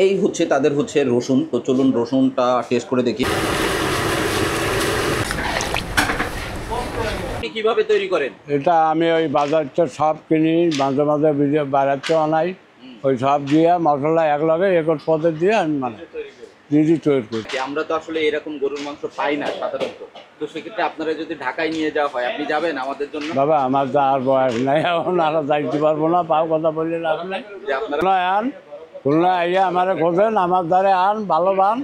এই হচ্ছে তাদের হচ্ছে রসুন। তো চলুন রসুনটা টেস্ট করে দেখি। আপনি কিভাবে তৈরি করেন? এটা আমি ওই বাজার তো সব কিনি, মাঝে মাঝে বাড়াতে আনাই, ওই সব দিয়ে মশলা একলগে একট পদে দিয়ে আমি মানে নিজে তৈরি করি। আমরা তো আসলে এরকম গরুর মাংস পাই না সাধারণত। তো সেক্ষেত্রে আপনারা যদি ঢাকায় নিয়ে যাওয়া হয়, আপনি যাবেন আমাদের জন্য? বাবা আমার তো আর বয়স নাই, এখন আর যাইতে পারবো না, পাও কথা বললে লাভ নাই। যে আপনারা আন খুলনা আইয়া আমার খোঁজেন, আমার দ্বারে আন, ভালো বান,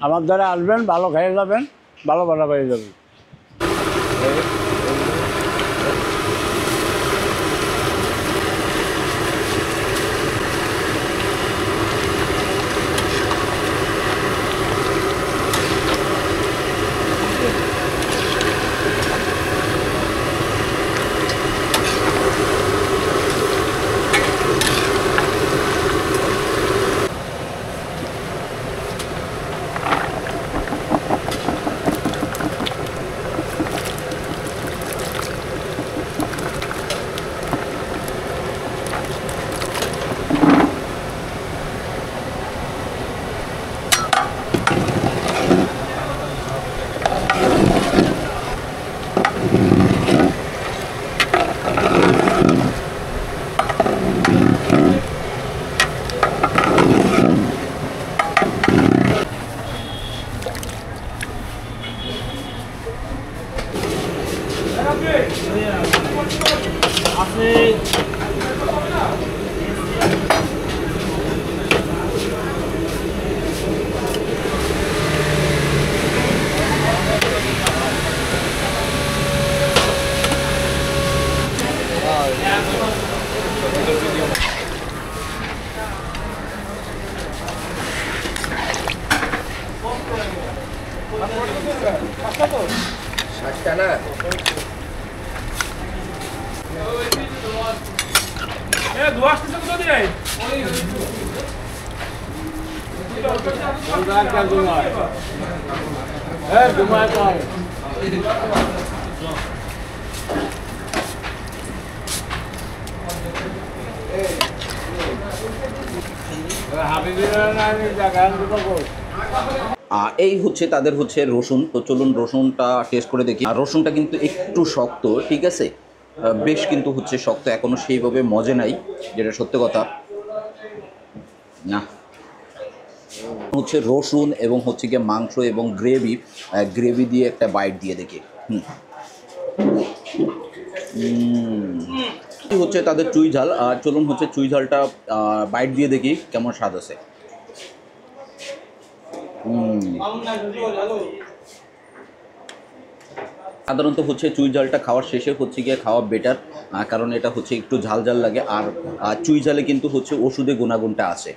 আমার দ্বারে আসবেন, ভালো খেয়ে যাবেন, ভালো ভালো পেয়ে যাবেন। এই হচ্ছে তাদের হচ্ছে রসুন। তো চলুন রসুনটা টেস্ট করে দেখি। আর রসুনটা কিন্তু একটু শক্ত, ঠিক আছে, বেশ কিন্তু হচ্ছে শক্ত, এখনো সেইভাবে মজে নাই, যেটা সত্যি কথা। না হচ্ছে রসুন এবং হচ্ছে গিয়ে মাংস এবং গ্রেভি দিয়ে একটা বাইট দিয়ে দেখি। হচ্ছে তাদের চুই ঝাল। আর চলুন হচ্ছে চুই ঝালটা বাইট দিয়ে দেখি কেমন স্বাদ আছে। সাধারণত হচ্ছে চুই ঝালটা খাওয়ার শেষে হচ্ছে গিয়ে খাওয়া বেটার, কারণ এটা হচ্ছে একটু ঝাল ঝাল লাগে। আর চুই ঝালে কিন্তু হচ্ছে ওষুধে গুণাগুণটা আছে।